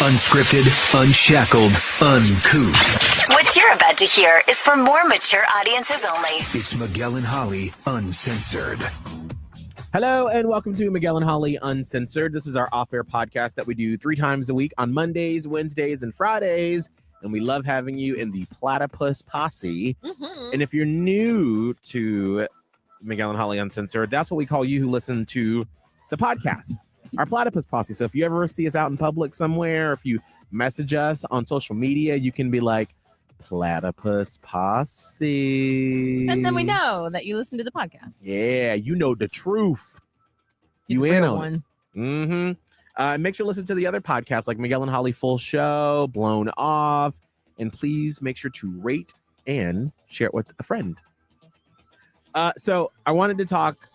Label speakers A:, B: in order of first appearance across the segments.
A: Unscripted, unshackled, uncouth.
B: What you're about to hear is for more mature audiences only.
A: It's Miguel and Holly, Uncensored.
C: Hello and welcome to Miguel and Holly Uncensored. This is our off-air podcast that we do 3 times a week on Mondays, Wednesdays, and Fridays. And we love having you in the Platypus Posse. Mm-hmm. And if you're new to Miguel and Holly Uncensored, that's what we call you who listen to the podcast, our Platypus Posse. So if you ever see us out in public somewhere, if you message us on social media, you can be like, Platypus Posse.
D: And then we know that you listen to the podcast.
C: Yeah, you know the truth. You in on it. Mm-hmm. Make sure to listen to the other podcasts like Miguel and Holly Full Show, Blown Off, and please make sure to rate and share it with a friend. So I wanted to talk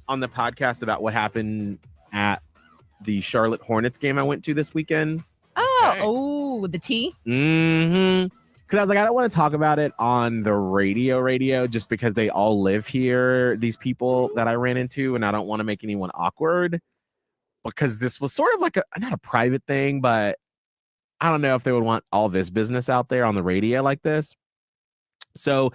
C: on the podcast about what happened at the Charlotte Hornets game I went to this weekend.
D: Oh, the tea?
C: Mm-hmm. Because I was like, I don't want to talk about it on the radio, just because they all live here, these people that I ran into, and I don't want to make anyone awkward. Because this was sort of like not a private thing, but I don't know if they would want all this business out there on the radio like this. So,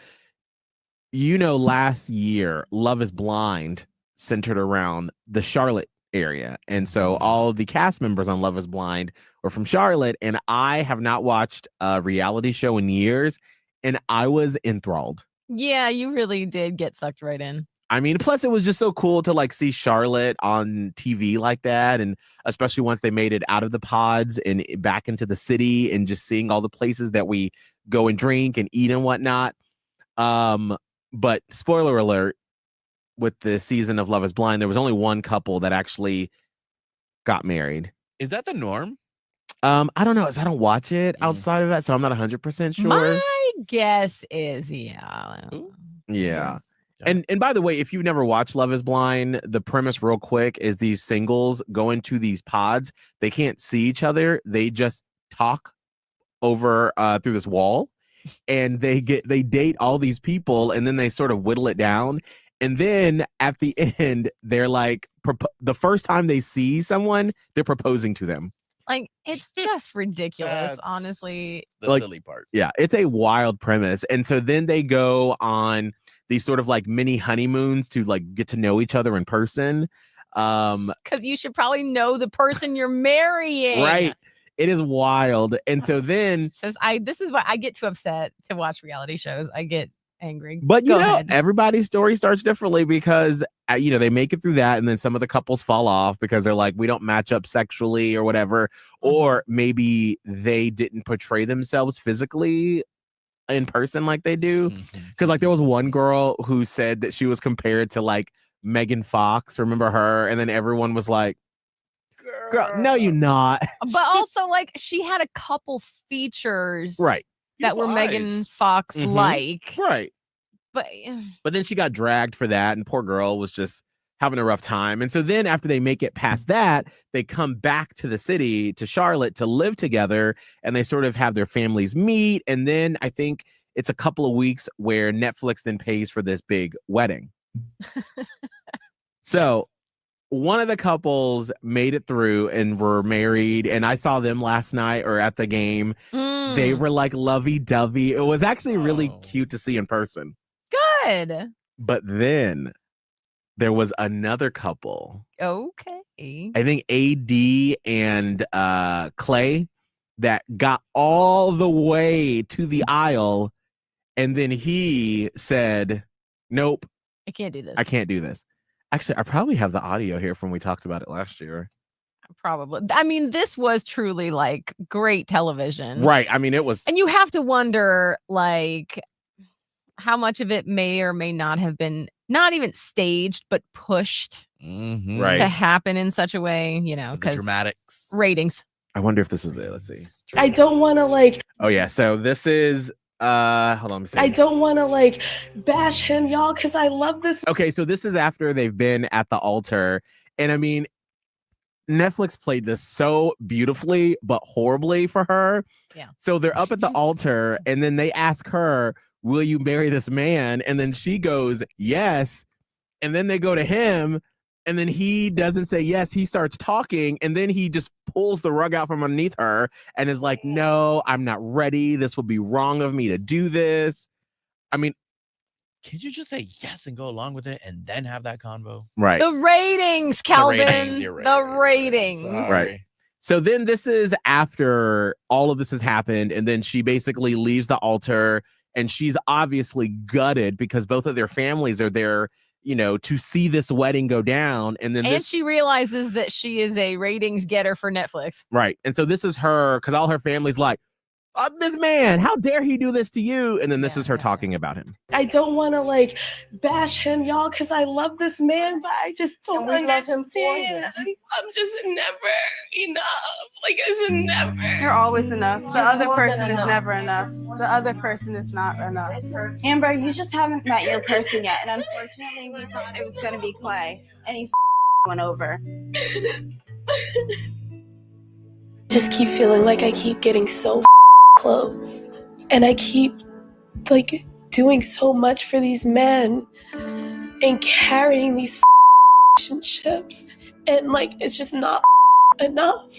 C: last year, Love is Blind centered around the Charlotte area. And so all the cast members on Love is Blind were from Charlotte. And I have not watched a reality show in years. And I was enthralled.
D: Yeah, you really did get sucked right in.
C: I mean, plus it was just so cool to like see Charlotte on TV like that. And especially once they made it out of the pods and back into the city and just seeing all the places that we go and drink and eat and whatnot. But spoiler alert, with the season of Love is Blind, there was only one couple that actually got married.
E: Is that the norm?
C: I don't know. I don't watch it outside of that, so I'm not 100% sure.
D: My guess is, yeah.
C: Yeah. And by the way, if you've never watched Love is Blind, the premise real quick is these singles go into these pods. They can't see each other. They just talk over through this wall, and they date all these people, and then they sort of whittle it down. And then at the end, they're like, the first time they see someone, they're proposing to them.
D: Like, it's just ridiculous, honestly.
E: The silly part.
C: Yeah, it's a wild premise. And so then they go on these sort of like mini honeymoons to like get to know each other in person.
D: Because you should probably know the person you're marrying.
C: Right. It is wild. And so then
D: this is why I get too upset to watch reality shows. I get angry.
C: But everybody's story starts differently because they make it through that, and then some of the couples fall off because they're like, we don't match up sexually or whatever, or maybe they didn't portray themselves physically in person like they do. Because like there was one girl who said that she was compared to like Megan Fox, remember her? And then everyone was like, girl, no, you're not.
D: But also like she had a couple features,
C: right,
D: that were Megan Fox like.
C: Right. But then she got dragged for that, and poor girl was just having a rough time. And so then after they make it past that, they come back to the city, to Charlotte, to live together, and they sort of have their families meet. And then I think it's a couple of weeks where Netflix then pays for this big wedding. So one of the couples made it through and were married, and I saw them last night or at the game. They were like lovey-dovey. It was actually really cute to see in person.
D: Good.
C: But then there was another couple.
D: Okay.
C: I think AD and Clay that got all the way to the aisle, and then he said, nope.
D: I can't do this.
C: I can't do this. Actually, I probably have the audio here from when we talked about it last year.
D: Probably. I mean, this was truly like great television.
C: Right. I mean, it was.
D: And you have to wonder like how much of it may or may not have been not even staged, but pushed
C: right
D: to happen in such a way, because
E: dramatics,
D: ratings.
C: I wonder if this is it. Let's see.
F: I don't want to like.
C: Oh, yeah. So this is. Hold on.
F: I don't want to like bash him, y'all, because I love this.
C: Okay. So this is after they've been at the altar. And I mean, Netflix played this so beautifully, but horribly for her.
D: Yeah.
C: So they're up at the altar, and then they ask her, will you marry this man? And then she goes, yes. And then they go to him, And then he doesn't say yes. He starts talking, and then he just pulls the rug out from underneath her and is like, no, I'm not ready. This will be wrong of me to do this. I mean,
E: Can't you just say yes and go along with it and then have that convo?
C: right.
D: The ratings, Kelvin.
E: You're right,
D: The
E: you're right.
D: ratings.
E: Sorry.
C: Right. So then this is after all of this has happened, and then she basically leaves the altar, and she's obviously gutted because both of their families are there, to see this wedding go down. And then
D: she realizes that she is a ratings getter for Netflix.
C: right. And so this is her, because all her family's like, this man, how dare he do this to you? And then this is her talking about him.
F: I don't want to like bash him, y'all, because I love this man, but I just don't understand. I'm just never enough. Like, it's never.
G: You're always enough. The other person is never enough. The other person is not enough. Amber, you just haven't met your person yet. And unfortunately, we thought it was going to be Clay. And he went over.
F: Just keep feeling like I keep getting so close. And I keep, like, doing so much for these men and carrying these relationships. And, like, it's just not enough.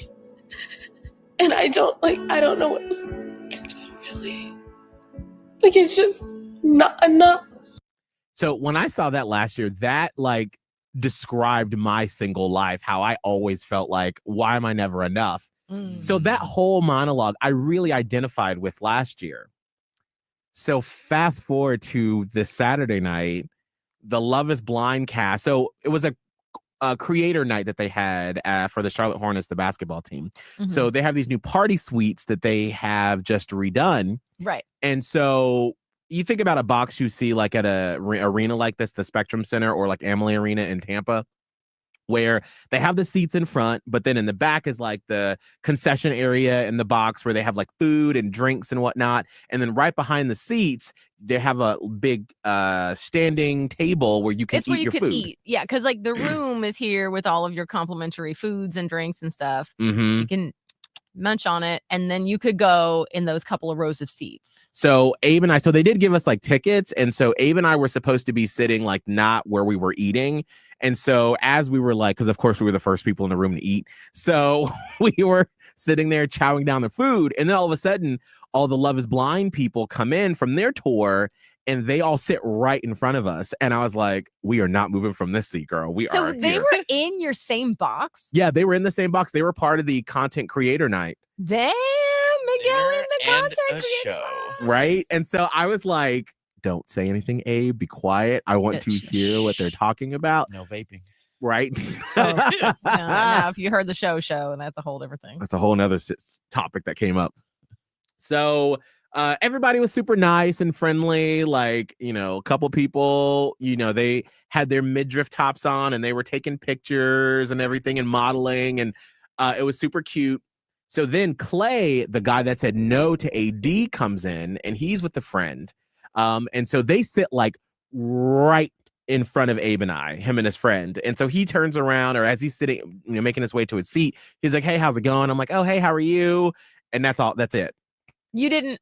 F: And I don't know what else to do, really. Like, it's just not enough.
C: So when I saw that last year, that, like, described my single life, how I always felt like, why am I never enough? So that whole monologue, I really identified with last year. So fast forward to this Saturday night, the Love is Blind cast. So it was a creator night that they had for the Charlotte Hornets, the basketball team.
D: Mm-hmm.
C: So they have these new party suites that they have just redone.
D: Right.
C: And so you think about a box you see like at a arena like this, the Spectrum Center or like Amalie Arena in Tampa, where they have the seats in front, but then in the back is like the concession area in the box where they have like food and drinks and whatnot. And then right behind the seats, they have a big standing table where you can eat your food. Eat.
D: Yeah, because like the room is here with all of your complimentary foods and drinks and stuff.
C: Mm-hmm.
D: You can munch on it, and then you could go in those couple of rows of seats.
C: So Abe and I, so they did give us like tickets, and so Abe and I were supposed to be sitting like not where we were eating. And so as we were like, because of course we were the first people in the room to eat, so we were sitting there chowing down the food, and then all of a sudden all the Love is Blind people come in from their tour, and they all sit right in front of us. And I was like, we are not moving from this seat, girl.
D: So they were in your same box?
C: Yeah, they were in the same box. They were part of the content creator night.
D: Damn, Miguel in the content creator
E: show.
C: Right? And so I was like, don't say anything, Abe. Be quiet. I want to hear what they're talking about.
E: No vaping.
C: Right?
D: No, if you heard the show, and that's a whole different thing.
C: That's a whole nother topic that came up. So everybody was super nice and friendly. Like, a couple people, they had their midriff tops on and they were taking pictures and everything and modeling. And it was super cute. So then Clay, the guy that said no to AD, comes in and he's with a friend. And so they sit like right in front of Abe and I, him and his friend. And so he turns around, or as he's sitting, making his way to his seat, he's like, hey, how's it going? I'm like, oh, hey, how are you? And that's all. That's it.
D: You didn't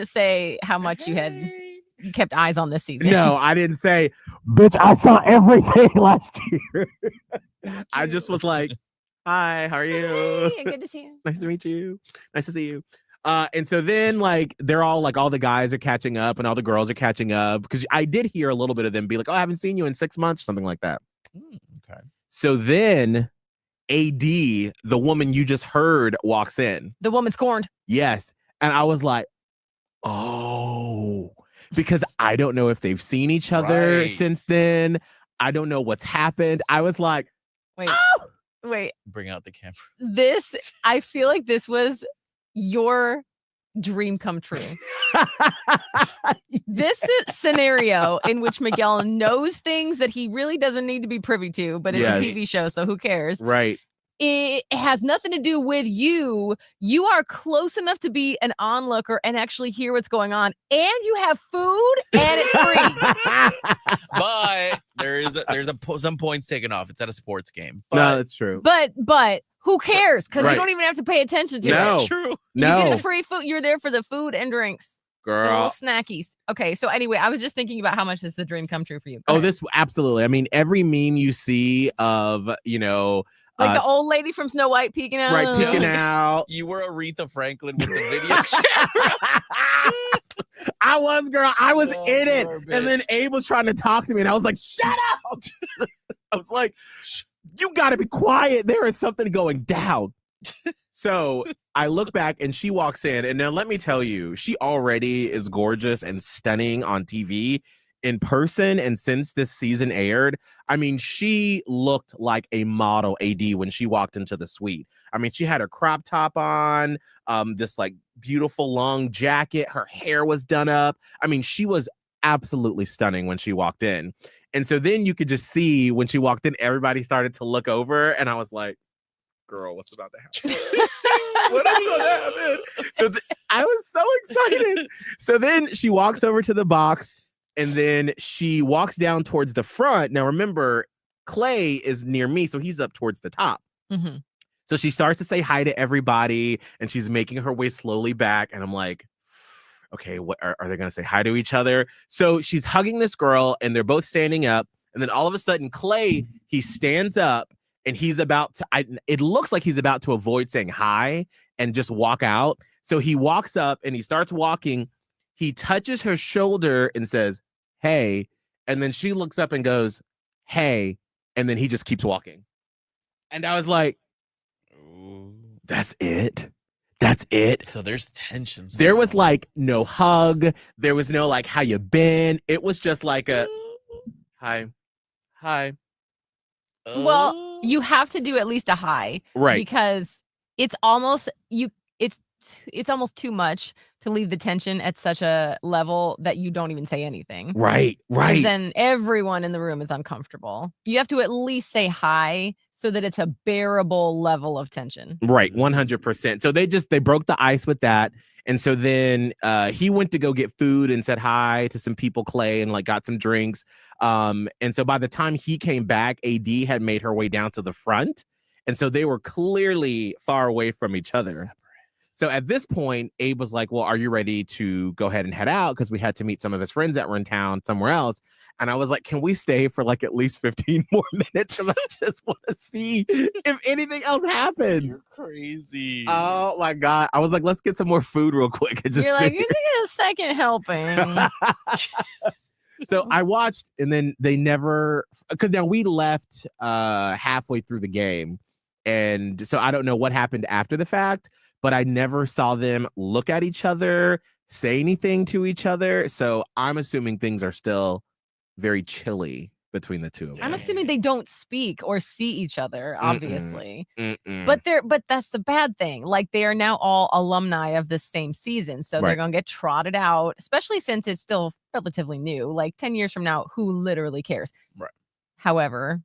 D: say how much you had kept eyes on this season.
C: No, I didn't say, bitch, I saw everything last year. I just was like, hi, how are you?
D: Hey, good to see you.
C: Nice to meet you. Nice to see you. And so then like they're all like, all the guys are catching up and all the girls are catching up, because I did hear a little bit of them be like, oh, I haven't seen you in 6 months or something like that.
E: Okay.
C: So then AD, the woman you just heard, walks in.
D: The woman scorned.
C: Yes. And I was like, oh, because I don't know if they've seen each other since then. I don't know what's happened. I was like,
D: wait.
E: Bring out the camera.
D: I feel like this was your dream come true. This scenario in which Miguel knows things that he really doesn't need to be privy to, but it's a TV show, so who cares?
C: Right.
D: It has nothing to do with you. You are close enough to be an onlooker and actually hear what's going on, and you have food and it's free.
E: But there's some points taken off. It's at a sports game. But,
C: no, that's true.
D: But who cares? Because you don't even have to pay attention to it.
E: That's true.
D: You get the free food. You're there for the food and drinks. The little
C: girl.
D: snackies. Okay, so anyway, I was just thinking about how much this is a dream come true for you. Go
C: Oh,
D: ahead.
C: this absolutely. I mean, every meme you see of, you know,
D: like the old lady from Snow White peeking out.
C: right, peeking out.
E: You were Aretha Franklin with the video camera.
C: I was, girl. I was
E: Oh,
C: in it.
E: poor
C: And then
E: bitch.
C: Abe was trying to talk to me, and I was like, shut up. I was like, you got to be quiet. There is something going down. So I look back, and she walks in. And now let me tell you, she already is gorgeous and stunning on TV. In person, and since this season aired, I mean, she looked like a model AD when she walked into the suite. I mean, she had her crop top on, this like beautiful long jacket. Her hair was done up. I mean, she was absolutely stunning when she walked in. And so then you could just see when she walked in, everybody started to look over, and I was like, girl, what's about to happen? What is going to happen? So I was so excited. So then she walks over to the box. And then she walks down towards the front. Now, remember, Clay is near me, so he's up towards the top.
D: Mm-hmm.
C: So she starts to say hi to everybody, and she's making her way slowly back. And I'm like, okay, what are they going to say hi to each other? So she's hugging this girl, and they're both standing up. And then all of a sudden, Clay, he stands up, and he's about to, it looks like he's about to avoid saying hi and just walk out. So he walks up, and he starts walking. He touches her shoulder and says, hey. And then she looks up and goes, hey. And then he just keeps walking. And I was like, that's it. That's it.
E: So there's tension.
C: There was like no hug. There was no like, how you been? It was just like a hi. Hi.
D: Well, you have to do at least a hi.
C: Right.
D: Because it's almost it's almost too much to leave the tension at such a level that you don't even say anything.
C: Right. Right.
D: Then everyone in the room is uncomfortable. You have to at least say hi so that it's a bearable level of tension.
C: Right. 100%. So they broke the ice with that. And so then he went to go get food and said hi to some people, Clay, and like got some drinks. And so by the time he came back, AD had made her way down to the front. And so they were clearly far away from each other. So at this point, Abe was like, well, are you ready to go ahead and head out? Because we had to meet some of his friends that were in town somewhere else. And I was like, can we stay for like at least 15 more minutes? Because I just want to see if anything else happens.
E: You're crazy.
C: Oh my God. I was like, let's get some more food real quick. And just
D: You're like,
C: sit
D: you're taking a second helping.
C: So I watched, and then they never, because now we left halfway through the game. And so I don't know what happened after the fact, but I never saw them look at each other, say anything to each other. So I'm assuming things are still very chilly between the two of them.
D: I'm assuming they don't speak or see each other, obviously.
C: Mm-mm.
D: But that's the bad thing. Like they are now all alumni of the same season. So they're
C: Right.
D: gonna get trotted out, especially since it's still relatively new. Like 10 years from now, who literally cares?
E: Right.
D: However,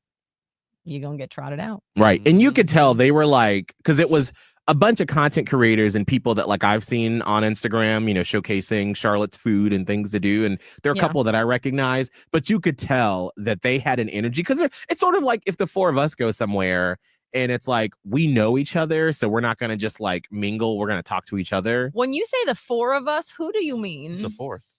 D: you're gonna get trotted out.
C: Right. And you could tell they were like, because it was a bunch of content creators and people that like I've seen on Instagram, you know, showcasing Charlotte's food and things to do. And there are a
D: Yeah.
C: couple that I recognize, but you could tell that they had an energy because it's sort of like if the four of us go somewhere and it's like we know each other. So we're not going to just like mingle. We're going to talk to each other.
D: When you say the four of us, who do you mean?
E: It's the fourth.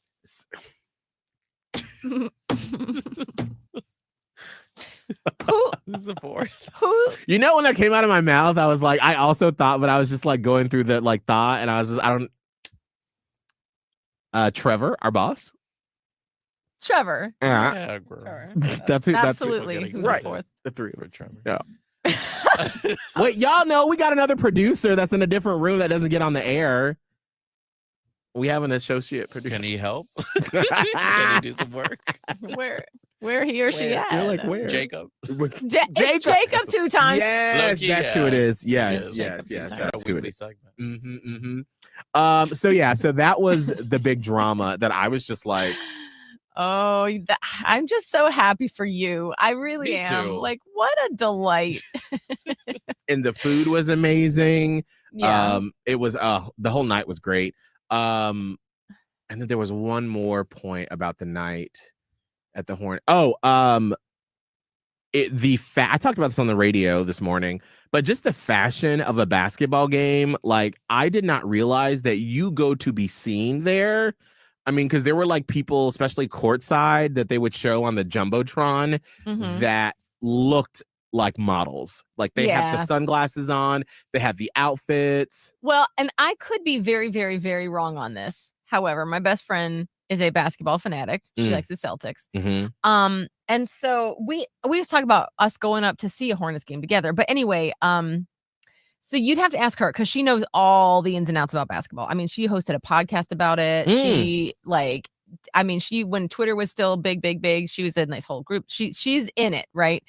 E: Who's the fourth?
D: Who?
C: You know, when that came out of my mouth, I was like, I also thought, but I was just like going through the like thought and I was just, I don't. Trevor, our boss.
D: Trevor.
C: Yeah.
E: Yeah, girl.
D: Trevor.
C: That's who- that's who-
D: absolutely
E: getting
D: who's
C: right.
D: the fourth.
C: The three of
E: For
C: us.
E: Trevor.
C: Yeah. Wait, y'all know we got another producer that's in a different room that doesn't get on the air. We have an associate producer.
E: Can he help? Can he do some work?
D: Where he or she
C: Where?
D: at?
C: You're like, where?
E: Jacob.
D: It's
C: Jacob.
D: Jacob 2 times.
C: Yes,
E: Low-key,
C: that's who
E: yeah.
C: it is. Yes,
E: Yes,
C: yes, yes.
E: It's not
C: That's
E: a
C: who it
E: weekly
C: is.
E: segment.
C: So yeah, so that was the big drama that I was just like,
D: Oh, I'm just so happy for you. I really
E: Me
D: am.
E: too.
D: Like, what a delight.
C: and the food was amazing.
D: Yeah.
C: It was the whole night was great. And then there was one more point about the night at the Horn. I talked about this on the radio this morning, but just the fashion of a basketball game, like I did not realize that you go to be seen there. I mean, because there were like people, especially courtside, that they would show on the Jumbotron
D: Mhm.
C: that looked like models. Like they had the
D: Yeah.
C: sunglasses on, they had the outfits.
D: Well, and I could be very, very, very wrong on this. However, my best friend is a basketball fanatic. She
C: Mm.
D: likes the Celtics.
C: Mm-hmm.
D: And so we was talking about us going up to see a Hornets game together. But anyway, so you'd have to ask her because she knows all the ins and outs about basketball. I mean, she hosted a podcast about it. She when Twitter was still big, she was in this whole group. She's in it, right?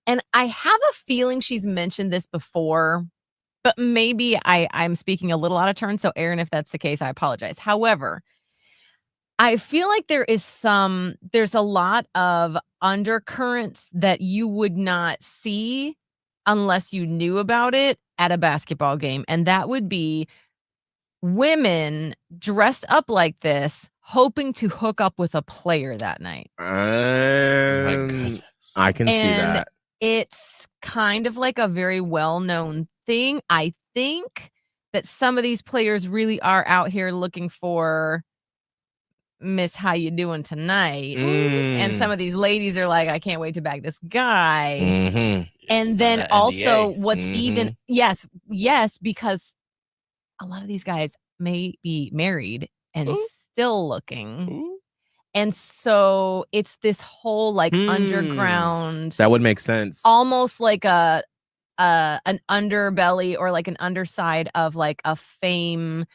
D: And I have a feeling she's mentioned this before, but maybe I'm speaking a little out of turn. So, Aaron, if that's the case, I apologize. However, I feel like there's a lot of undercurrents that you would not see unless you knew about it at a basketball game. And that would be women dressed up like this, hoping to hook up with a player that night.
E: My goodness.
C: I can see
D: And
C: that.
D: it's kind of like a very well-known thing. I think that some of these players really are out here looking for Miss How You Doing Tonight. And some of these ladies are like, I can't wait to bag this guy.
C: Mm-hmm.
D: And
E: Sign
D: then
E: that
D: also
E: NDA.
D: what's even yes, because a lot of these guys may be married and still looking. And so it's this whole like underground,
C: That would make sense.
D: almost like an underbelly or like an underside of like a fame,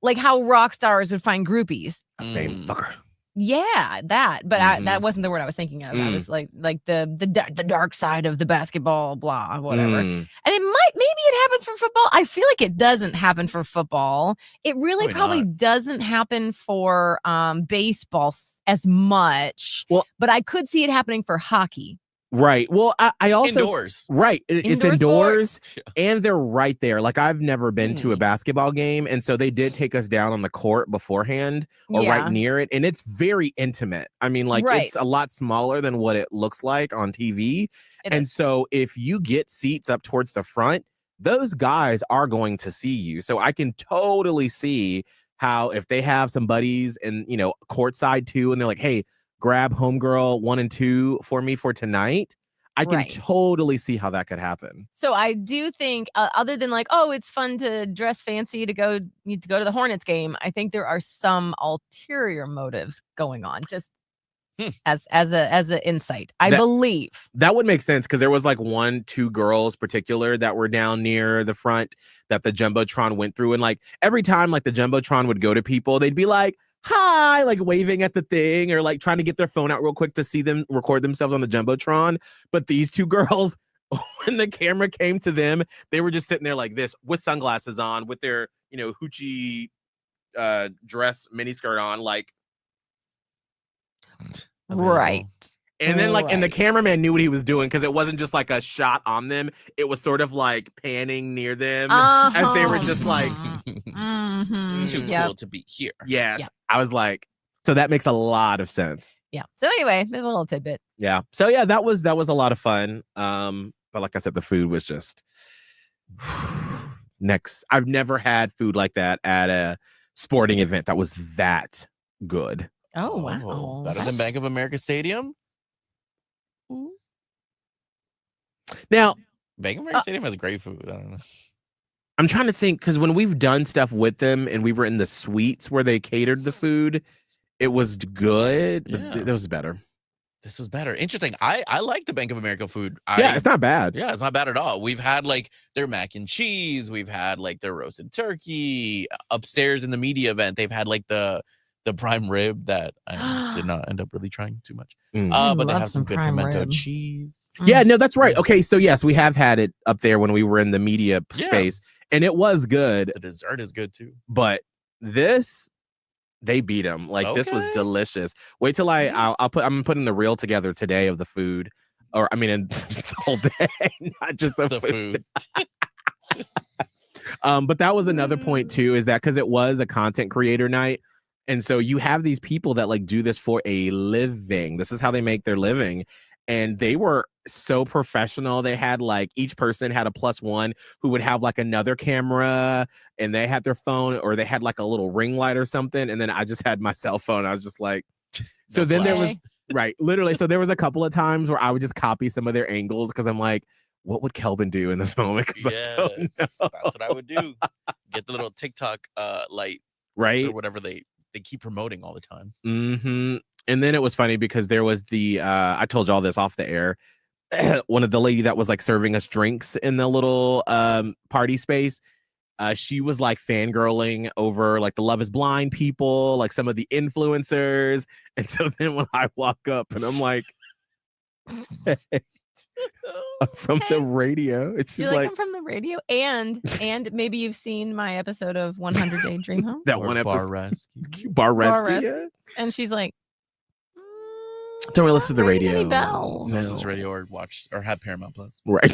D: like how rock stars would find groupies.
C: Fame fucker.
D: Yeah, that. But that wasn't the word I was thinking of. I was like the dark side of the basketball, blah, whatever. And maybe it happens for football. I feel like it doesn't happen for football. It really probably doesn't happen for baseball as much.
C: Well,
D: but I could see it happening for hockey.
C: Right. Well, I also
E: Indoors.
C: Right. It's
D: Indoor
C: indoors,
D: sports.
C: and they're right there. Like I've never been to a basketball game, and so they did take us down on the court beforehand or right near it, and it's very intimate. I mean, like it's a lot smaller than what it looks like on TV. And so if you get seats up towards the front, those guys are going to see you. So I can totally see how if they have some buddies and courtside too, and they're like, hey, grab homegirl 1 and 2 for me for tonight. I can totally see how that could happen.
D: So I do think, other than like, oh, it's fun to dress fancy to go to the Hornets game, I think there are some ulterior motives going on. Just as an insight, I believe
C: that would make sense because there was like 1-2 girls particular that were down near the front that the Jumbotron went through, and like every time like the Jumbotron would go to people, they'd be like, hi, like waving at the thing or like trying to get their phone out real quick to see them record themselves on the Jumbotron. But these 2 girls, when the camera came to them, they were just sitting there like this with sunglasses on, with their hoochie dress miniskirt on, like
D: right.
C: And then and the cameraman knew what he was doing because it wasn't just like a shot on them. It was sort of like panning near them as they were just like
E: too cool to be here.
C: Yes.
D: Yeah.
C: I was like, so that makes a lot of sense.
D: Yeah. So anyway, there's a little tidbit.
C: Yeah. So yeah, that was a lot of fun. But like I said, the food was just next. I've never had food like that at a sporting event that was that good.
D: Oh wow.
E: Better than Bank of America Stadium?
C: Now,
E: Bank of America Stadium has great food. I don't know.
C: I'm trying to think because when we've done stuff with them and we were in the suites where they catered the food, it was good.
E: Yeah.
C: It was better.
E: This was better. Interesting. I like the Bank of America food.
C: It's not bad.
E: Yeah, it's not bad at all. We've had like their mac and cheese. We've had like their roasted turkey. Upstairs in the media event, they've had like the prime rib that I did not end up really trying too much. But they have some good pimento
D: rib.
E: cheese.
C: Yeah, no, that's right. Okay, so yes, we have had it up there when we were in the media space, and it was good.
E: The dessert is good too.
C: But this, they beat them. Like this was delicious. Wait till I'm putting the reel together today of the food, or I mean, in the whole day, not just the food. But that was another point too, is that because it was a content creator night. And so you have these people that like do this for a living. This is how they make their living. And they were so professional. They had like each person had a +1 who would have like another camera, and they had their phone, or they had like a little ring light or something. And then I just had my cell phone. I was just like, so then there was right, literally. So there was a couple of times where I would just copy some of their angles because I'm like, what would Kelbin do in this moment?
E: Yes, that's what I would do. Get the little TikTok light,
C: right,
E: or whatever they keep promoting all the time.
C: Mm-hmm. And then it was funny because there was the I told you all this off the air. One of the lady that was like serving us drinks in the little party space. She was like fangirling over like the Love is Blind people, like some of the influencers. And so then when I walk up and I'm like, hey, I'm from the radio. It's
D: You're
C: just
D: like,
C: like
D: I'm from the radio, and maybe you've seen my episode of 100 Day Dream Home.
C: that
E: Or
C: one
E: Bar
C: episode.
E: Rescue.
C: Bar
D: Bar
C: Rescue.
D: Rescue. And she's like,
C: Don't really listen to the
D: not ringing
C: radio.
D: any bells.
C: No.
E: Listen to radio or watch or have Paramount Plus.
C: Right.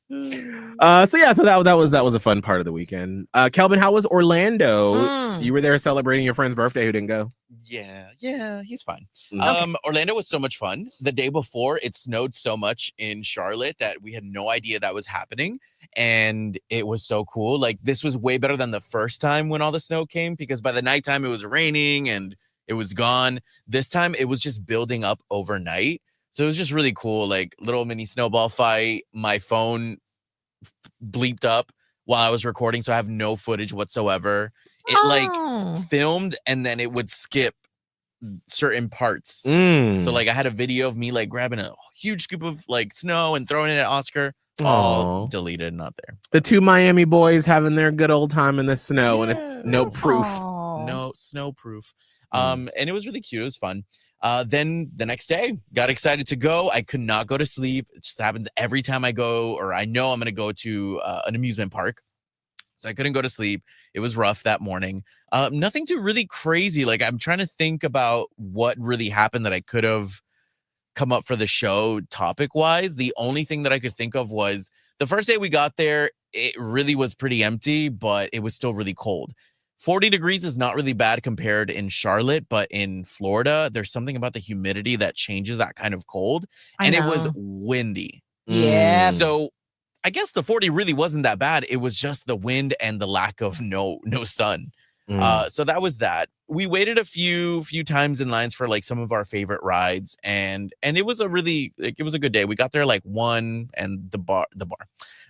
C: So that was a fun part of the weekend. Kelbin, how was Orlando? You were there celebrating your friend's birthday who didn't go.
E: Yeah, he's fine.
C: Okay.
E: Orlando was so much fun. The day before, it snowed so much in Charlotte that we had no idea that was happening, and it was so cool. Like, this was way better than the first time when all the snow came, because by the nighttime it was raining and it was gone. This time it was just building up overnight, so it was just really cool. Like, little mini snowball fight. My phone bleeped up while I was recording, so I have no footage whatsoever. It like filmed and then it would skip certain parts. So like I had a video of me like grabbing a huge scoop of like snow and throwing it at Oscar. All deleted, not there.
C: The two Miami boys having their good old time in the snow, and it's no proof.
E: No snow proof. And it was really cute. It was fun. Then the next day, got excited to go. I could not go to sleep. It just happens every time I go, or I know I'm going to go to an amusement park. So I couldn't go to sleep. It was rough that morning. Nothing too really crazy. Like, I'm trying to think about what really happened that I could have come up for the show topic-wise. The only thing that I could think of was the first day we got there, it really was pretty empty, but it was still really cold. 40 degrees is not really bad compared in Charlotte, but in Florida, there's something about the humidity that changes that kind of cold. And it was windy.
D: Yeah.
E: So I guess the 40 really wasn't that bad. It was just the wind and the lack of no sun. So that was that. We waited a few times in lines for like some of our favorite rides, and it was a really like, it was a good day. We got there like 1, and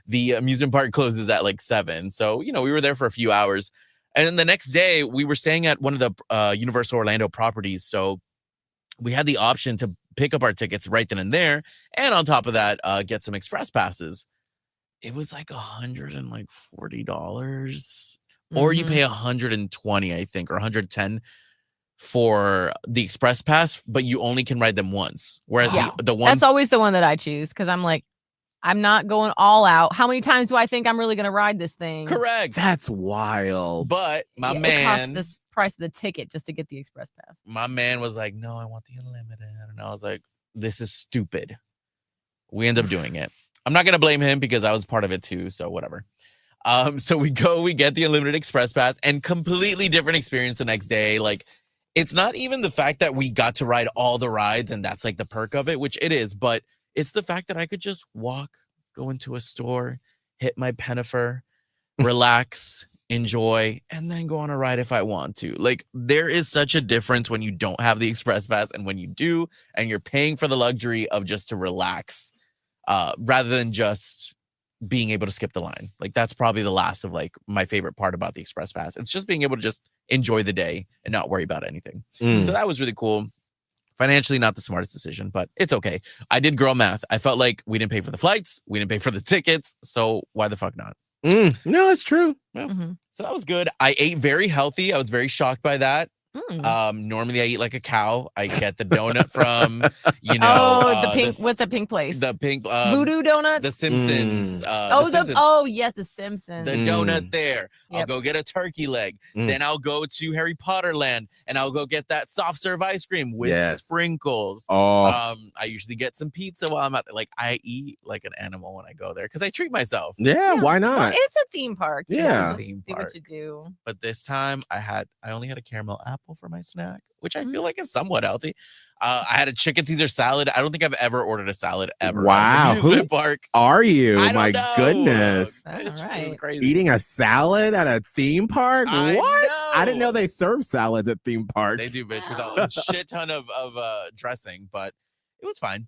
E: the amusement park closes at like 7. So, you know, we were there for a few hours. And then the next day we were staying at one of the Universal Orlando properties. So we had the option to pick up our tickets right then and there. And on top of that, get some express passes. It was like $140, or you pay $120, I think, or $110 for the express pass, but you only can ride them once. Whereas the one
D: that's always the one that I choose, because I'm like, I'm not going all out. How many times do I think I'm really going to ride this thing?
E: Correct.
C: That's wild.
E: But my
D: It
E: man,
D: costs the price of the ticket just to get the express pass.
E: my man was like, no, I want the unlimited. And I was like, this is stupid. We end up doing it. I'm not going to blame him because I was part of it too. So whatever. So we get the unlimited express pass, and completely different experience the next day. Like, it's not even the fact that we got to ride all the rides and that's like the perk of it, which it is, but it's the fact that I could just walk, go into a store, hit my Pennifer, relax, enjoy, and then go on a ride if I want to. Like, there is such a difference when you don't have the express pass and when you do, and you're paying for the luxury of just to relax, rather than just being able to skip the line. Like, that's probably the last of like my favorite part about the express pass. It's just being able to just enjoy the day and not worry about anything. So that was really cool. Financially, not the smartest decision, but it's okay. I did girl math. I felt like we didn't pay for the flights, we didn't pay for the tickets, so why the fuck not?
C: No, it's true.
E: So that was good. I ate very healthy. I was very shocked by that. Normally I eat like a cow. I get the donut from, you know,
D: the pink with the pink place.
E: the pink
D: Voodoo Donuts.
E: the Simpsons.
D: Yes, the Simpsons.
E: The donut there. I'll
D: Yep.
E: go get a turkey leg. Then I'll go to Harry Potter Land and I'll go get that soft serve ice cream with sprinkles. I usually get some pizza while I'm out there. Like I eat like an animal when I go there because I treat myself.
C: Yeah, why not?
D: Well, it's a theme park. You
C: Yeah.
D: have to just do what you do.
E: But this time I only had a caramel apple for my snack, which I feel like is somewhat healthy. I had a chicken Caesar salad. I don't think I've ever ordered a salad ever.
C: Wow,
E: at an amusement park.
C: Are you?
E: I don't
C: My
E: know.
C: goodness.
E: It was
D: Right.
E: crazy.
C: Eating a salad at a theme park?
E: I
C: What?
E: know.
C: I didn't know they serve salads at theme parks.
E: They do, bitch, with a shit ton of dressing, but it was fine.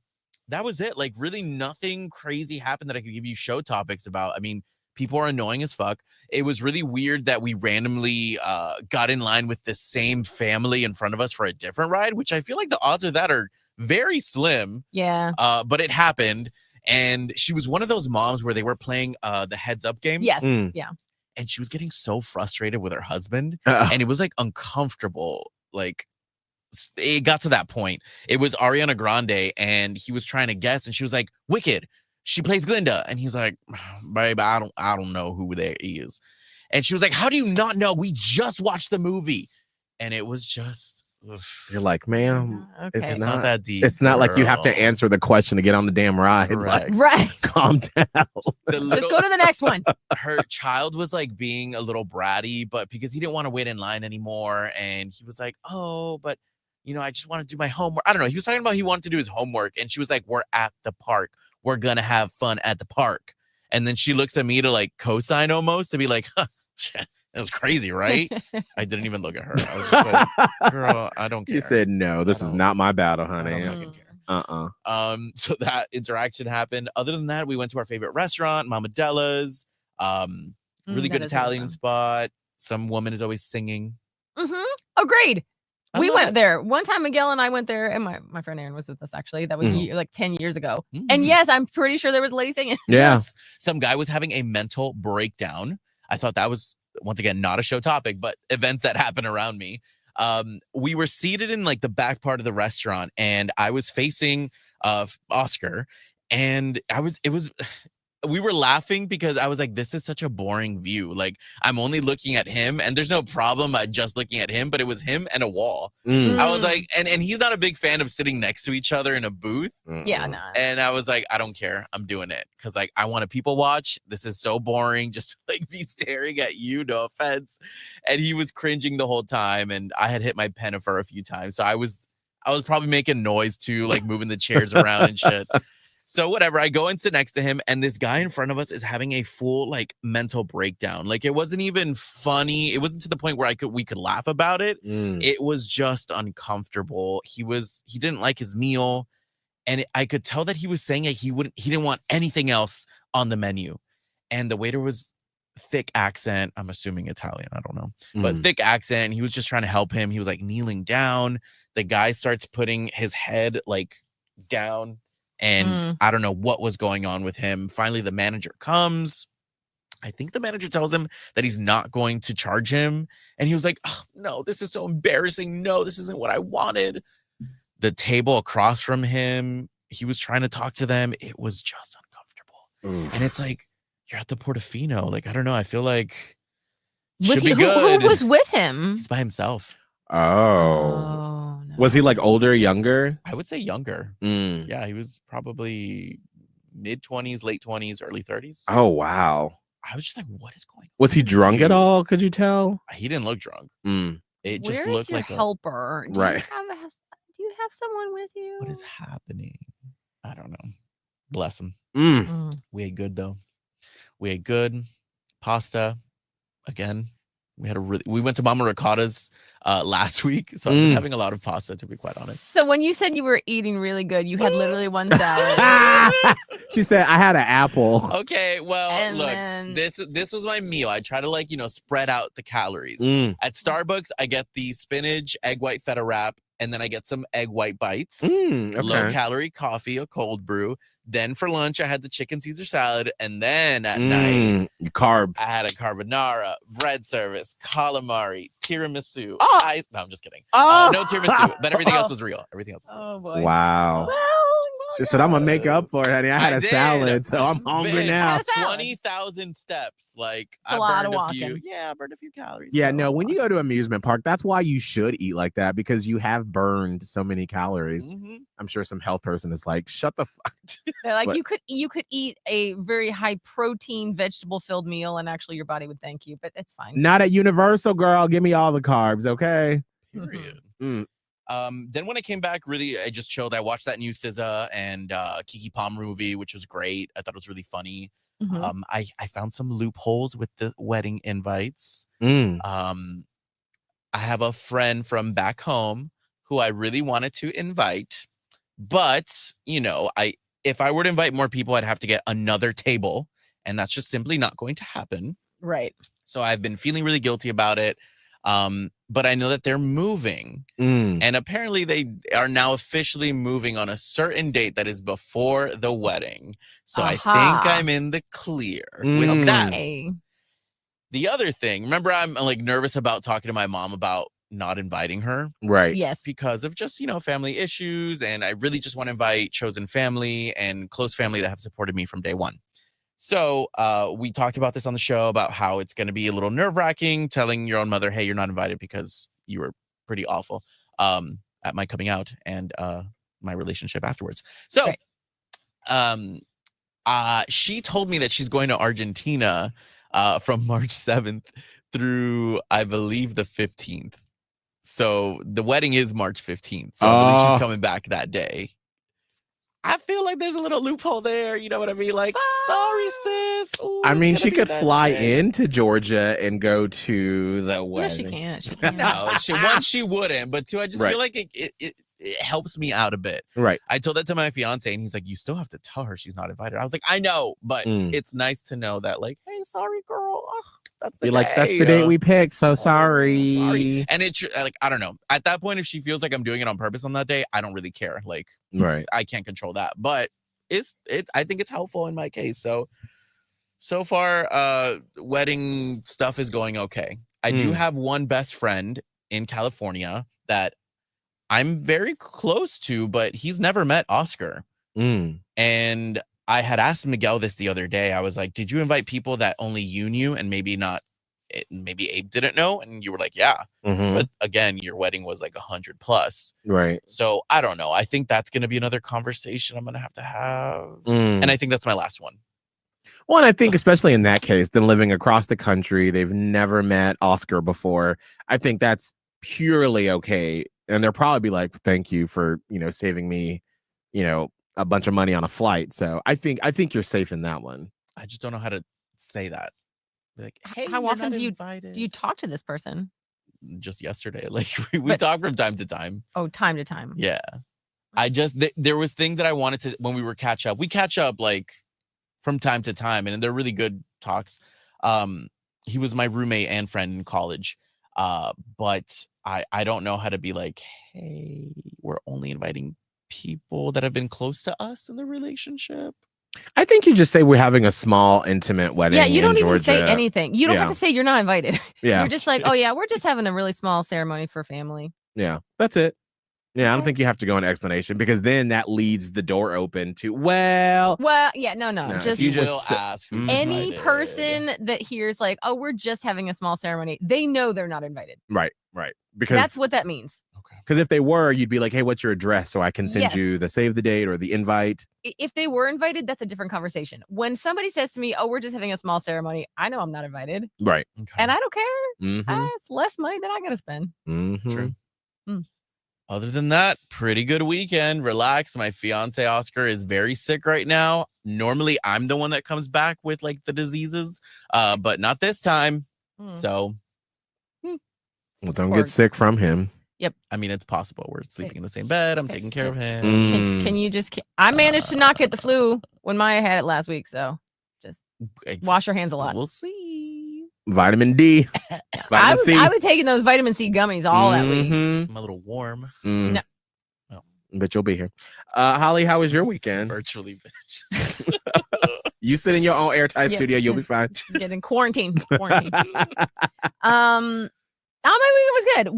E: That was it. Like, really nothing crazy happened that I could give you show topics about. I mean, people are annoying as fuck. It was really weird that we randomly got in line with the same family in front of us for a different ride, which I feel like the odds of that are very slim.
D: Yeah.
E: But it happened. And she was one of those moms where they were playing the heads up game.
D: Yes. Yeah.
E: And she was getting so frustrated with her husband. And it was like uncomfortable. Like, it got to that point. It was Ariana Grande and he was trying to guess and she was like, Wicked, she plays Glinda. And he's like, babe, I don't know who that is. And she was like, how do you not know? We just watched the movie. And it was just,
C: You're like, ma'am,
D: Okay.
E: it's not that deep.
C: It's not like you have to
E: girl.
C: answer the question to get on the damn ride.
E: Correct.
C: Like,
D: Right.
C: calm down.
D: Just go to the next one.
E: Her child was like being a little bratty, but because he didn't want to wait in line anymore. And he was like, oh, but you know, I just want to do my homework. I don't know. He was talking about he wanted to do his homework. And she was like, we're at the park. We're going to have fun at the park. And then she looks at me to like co-sign almost to be like, huh, that was crazy, right? I didn't even look at her. I was just like, girl, I don't care.
C: You said, no, this is not my battle, honey.
E: I don't fucking care. So that interaction happened. Other than that, we went to our favorite restaurant, Mama Della's. Really good
D: that is
E: Italian
D: awesome.
E: spot. Some woman is always singing.
D: Agreed.
E: I
D: We
E: love
D: went
E: it.
D: there. One time Miguel and I went there, and my friend Aaron was with us actually. That was like 10 years ago. And yes, I'm pretty sure there was a lady singing.
C: Yeah.
E: Yes. Some guy was having a mental breakdown. I thought that was, once again, not a show topic, but events that happen around me. We were seated in like the back part of the restaurant and I was facing Oscar and we were laughing because I was like, this is such a boring view. Like I'm only looking at him and there's no problem just looking at him, but it was him and a wall. I was like, and he's not a big fan of sitting next to each other in a booth.
D: Yeah, no.
E: And I was like, I don't care. I'm doing it. Cause like, I want to people watch. This is so boring. Just to, like be staring at you. No offense. And he was cringing the whole time. And I had hit my pen for a few times. So I was probably making noise too, like moving the chairs around and shit. So whatever, I go and sit next to him and this guy in front of us is having a full like mental breakdown. Like it wasn't even funny. It wasn't to the point where we could laugh about it. It was just uncomfortable. He didn't like his meal. And I could tell that he was saying that he didn't want anything else on the menu. And the waiter was thick accent. I'm assuming Italian. I don't know, but thick accent. He was just trying to help him. He was like kneeling down. The guy starts putting his head like down. And I don't know what was going on with him. Finally, the manager comes. I think the manager tells him that he's not going to charge him. And he was like, oh, no, this is so embarrassing. No, this isn't what I wanted. The table across from him, he was trying to talk to them. It was just uncomfortable. And it's like, you're at the Portofino. Like, I don't know. I feel like should be good.
D: Who was with him?
E: He's by himself.
C: Oh.
D: No.
C: Was he like older, younger?
E: I would say younger. Yeah, he was probably mid-20s, late 20s, early 30s.
C: Oh, wow.
E: I was just like, what is going on?
C: Was he drunk at all? Could you tell?
E: He didn't look drunk. It just
D: Where is
E: looked
D: your
E: like
D: helper? Do
C: Right.
D: you have someone with you?
E: what is happening? I don't know. Bless him. We ate good though. We ate good pasta again. We went to Mama Ricotta's last week, so I've been having a lot of pasta, to be quite honest.
D: So when you said you were eating really good, you had literally one salad.
C: She said, I had an apple.
E: Okay, well,
D: And
E: look,
D: then-
E: this was my meal. I try to like, spread out the calories.
C: Mm.
E: At Starbucks, I get the spinach egg white feta wrap, and then I get some egg white bites. Low
C: Okay.
E: calorie coffee, a cold brew. Then for lunch, I had the chicken Caesar salad, and then at night,
C: Carbs.
E: I had a carbonara, bread service, calamari, tiramisu.
C: Oh!
E: No, I'm just kidding.
C: Oh!
E: No tiramisu, but everything else was real. Everything else. Was real.
D: Oh boy.
C: Wow.
D: Well,
C: She said, I'm going to make up for it, honey. I had a
E: did.
C: salad, so I'm hungry
E: Bitch,
C: now.
D: Had a salad.
E: 20,000 steps. Like
D: It's a
E: I
D: lot
E: burned
D: of
E: a few.
D: walking.
E: Yeah, I burned a few calories.
C: Yeah,
E: so-
C: no, when you go to amusement park, that's why you should eat like that, because you have burned so many calories.
E: Mhm.
C: I'm sure some health person is like, shut the fuck.
D: they're like
C: What?
D: you could eat a very high protein vegetable filled meal and actually your body would thank you, but it's fine.
C: Not at Universal, girl. Give me all the carbs, okay?
E: Period.
C: Mm.
E: Then when I came back, really, I just chilled. I watched that new SZA and Kiki Palmer movie, which was great. I thought it was really funny.
D: Mhm.
E: I found some loopholes with the wedding invites.
C: Mm.
E: I have a friend from back home who I really wanted to invite, but if I were to invite more people, I'd have to get another table, and that's just simply not going to happen.
D: Right.
E: So I've been feeling really guilty about it. But I know that they're moving,
C: Mm.
E: and apparently they are now officially moving on a certain date that is before the wedding. So I
D: Aha.
E: think I'm in the clear with that.
D: Okay.
E: The other thing, remember, I'm like nervous about talking to my mom about not inviting her
C: Right.
D: Yes.
E: because of just, family issues. And I really just want to invite chosen family and close family that have supported me from day one. So we talked about this on the show about how it's going to be a little nerve-wracking telling your own mother, hey, you're not invited because you were pretty awful at my coming out and my relationship afterwards. So she told me that she's going to Argentina from March 7th through, I believe, the 15th. So the wedding is March 15th. So I believe she's coming back that day. I feel like there's a little loophole there. You know what I mean? Like, sorry, sis. Ooh,
C: I
E: it's
C: mean,
E: gonna
C: she
E: be
C: could
E: that
C: fly
E: day.
C: into Georgia and go to the
D: Yeah,
C: wedding.
D: she can't. She can't.
E: No, one, she wouldn't. But two, I just
C: Right.
E: feel like it helps me out a bit.
C: Right.
E: I told that to my fiance, and he's like, you still have to tell her she's not invited. I was like, I know, but
C: Mm.
E: it's nice to know that, like, hey, sorry, girl. Ugh, that's the
C: You're
E: day.
C: like, that's the
E: you
C: date
E: know?
C: we picked, so
E: Oh,
C: sorry.
E: And it's like, I don't know. At that point, if she feels like I'm doing it on purpose on that day, I don't really care. Like,
C: Right.
E: I can't control that. But I think it's helpful in my case. So far, wedding stuff is going okay. I do
C: Mm.
E: have one best friend in California that I'm very close to, but he's never met Oscar.
C: Mm.
E: And I had asked Miguel this the other day. I was like, did you invite people that only you knew and maybe Abe didn't know? And you were like, yeah.
C: Mhm.
E: But again, your wedding was like 100 plus.
C: Right.
E: So I don't know. I think that's going to be another conversation I'm going to have.
C: Mm.
E: And I think that's my last one.
C: Well, and I think especially in that case, them living across the country, they've never met Oscar before. I think that's purely okay. And they'll probably be like, thank you for, saving me, a bunch of money on a flight. So I think you're safe in that one.
E: I just don't know how to say that. Like, hey,
D: How
E: you're
D: often
E: not
D: do you
E: invited.
D: talk to this person?
E: Just yesterday. Like we
D: But-
E: talk from time to time.
D: Oh, time to time.
E: Yeah. I just there was things that I wanted to when we were catch up. We catch up like from time to time, and they're really good talks. He was my roommate and friend in college. But I don't know how to be like, hey, we're only inviting people that have been close to us in the relationship.
C: I think you just say we're having a small, intimate wedding.
D: Yeah, you don't
C: in
D: even
C: Georgia.
D: say anything. You don't have
C: Yeah.
D: to say you're not invited.
C: Yeah.
D: You're just like, oh yeah, we're just having a really small ceremony for family.
C: Yeah. That's it. Yeah, I don't think you have to go into explanation because then that leads the door open to, well,
D: Well, yeah, no,
C: No,
D: just
C: you
E: You
C: just
E: will
C: s-
E: ask who's
D: any
E: invited.
D: person that hears like, oh, we're just having a small ceremony, they know they're not invited.
C: right. Because
D: That's what that means.
C: if they were, you'd be like, hey, what's your address? So I can send
D: Yes.
C: you the save the date or the invite.
D: If they were invited, that's a different conversation. When somebody says to me, oh, we're just having a small ceremony, I know I'm not invited.
C: Right.
E: Okay.
D: And I don't care.
C: Mm-hmm.
D: It's less money than I got to spend.
C: Mm-hmm.
E: True.
D: Mm.
E: Other than that, pretty good weekend. Relax. My fiance Oscar is very sick right now. Normally, I'm the one that comes back with like the diseases, but not this time.
D: Mm.
E: So
C: Well, don't
D: Or-
C: get sick from him.
D: Yep.
E: I mean, it's possible. We're sleeping in the same bed. I'm taking care of him.
D: Can you just? I managed to not get the flu when Maya had it last week, so just wash your hands a lot.
E: We'll see.
C: Vitamin D. Vitamin C.
D: I was taking those vitamin C gummies all that week.
E: I'm a little warm.
D: No.
C: But you'll be here. Holly, how was your weekend?
E: Virtually.
C: You sit in your own airtight studio. You'll be fine.
D: Getting quarantined. My weekend was good.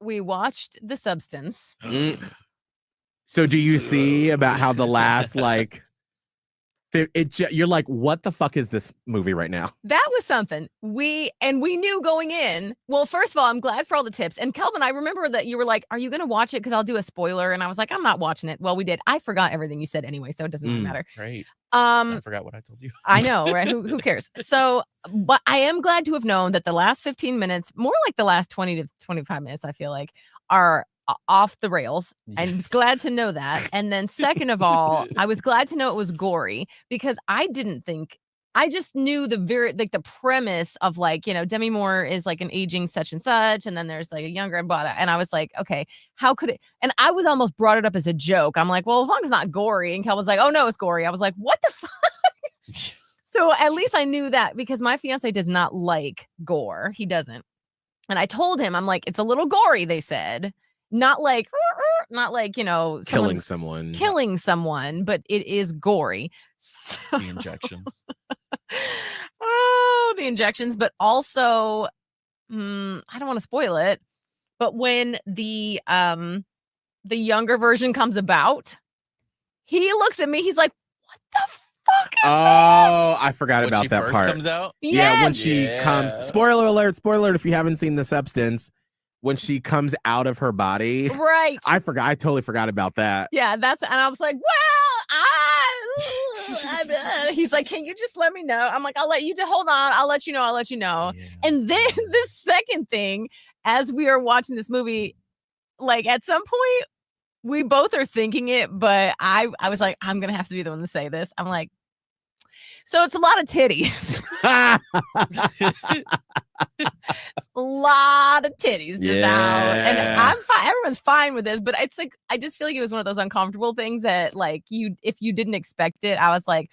D: We watched The Substance.
C: So do you see about how the last you're like, what the fuck is this movie right now?
D: That was something. We knew going in. Well, first of all, I'm glad for all the tips. And Kelvin, I remember that you were like, "Are you going to watch it? Because I'll do a spoiler." And I was like, "I'm not watching it." Well, we did. I forgot everything you said anyway, so it doesn't really matter.
E: Right. I forgot what I told you.
D: I know, right? Who cares? So, but I am glad to have known that the last 15 minutes, more like the last 20 to 25 minutes, I feel like, are off the rails.
E: Yes.
D: I'm glad to know that. And then second of all, I was glad to know it was gory because I just knew the premise of Demi Moore is like an aging such and such, and then there's like a younger and I was like, okay, how could it? And I was almost brought it up as a joke. I'm like, well, as long as it's not gory. And Kel was like, oh no, it's gory. I was like, what the fuck? So at least I knew that because my fiance does not like gore. He doesn't. And I told him, I'm like, it's a little gory, they said. Not like
C: Killing someone,
D: but it is gory. So,
E: The injections.
D: the injections, but also, I don't want to spoil it. But when the younger version comes about, he looks at me. He's like, "What the fuck is this?"
C: I forgot
E: When
C: about
E: she
C: that
E: first
C: part.
E: comes out?
C: Yeah, when
D: Yes.
C: she comes. Spoiler alert! If you haven't seen The Substance, when she comes out of her body,
D: Right.
C: I totally forgot about that.
D: Yeah, and I was like, he's like, can you just let me know? I'm like, I'll let you hold on. I'll let you know.
E: Yeah.
D: And then the second thing, as we are watching this movie, like at some point, we both are thinking it, but I was like, I'm going to have to be the one to say this. I'm like, so it's a lot of titties. A lot of titties just out. And I'm fine. Everyone's fine with this, but it's like, I just feel like it was one of those uncomfortable things that if you didn't expect it, I was like,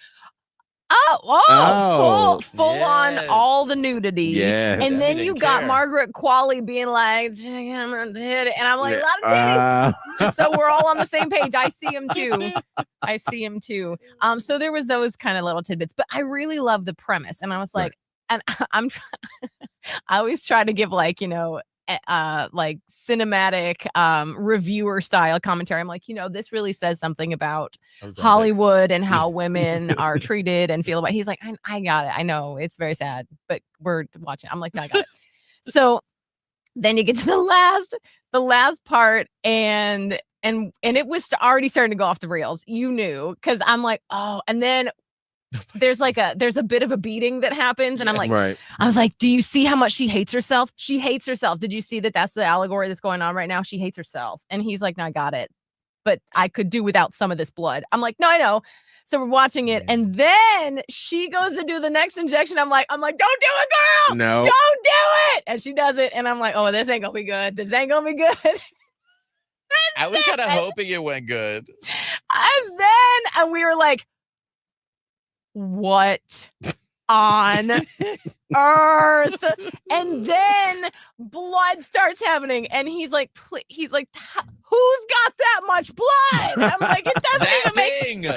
D: full on all the nudity.
C: Yes.
D: And then
E: He
D: you
E: didn't
D: got
E: care.
D: Margaret Qualley being like, I'm gonna hit it. And I'm like, a lot of titties. Just so we're all on the same page. I see him too. So there was those kind of little tidbits, but I really love the premise. And I was like, and I always try to give like cinematic reviewer style commentary. I'm like, this really says something about Hollywood and how women are treated and feel about. He's like, I got it. I know it's very sad, but we're watching. I'm like, no, I got it. So then you get to the last part, and it was already starting to go off the rails. You knew, because I'm like, oh, and then there's a bit of a beating that happens, and I'm like, I was like, do you see how much she hates herself? She hates herself. Did you see that? That's the allegory that's going on right now. She hates herself. And he's like, no, I got it, but I could do without some of this blood. I'm like, no, I know. So we're watching it, and then she goes to do the next injection. I'm like, don't do it, girl.
C: No,
D: don't do it. And she does it, and I'm like, oh, this ain't gonna be good.
E: I was kind of hoping it went good.
D: And we were like, what on earth? And then blood starts happening, and he's like, who's got that much blood? I'm like, it doesn't even make sense.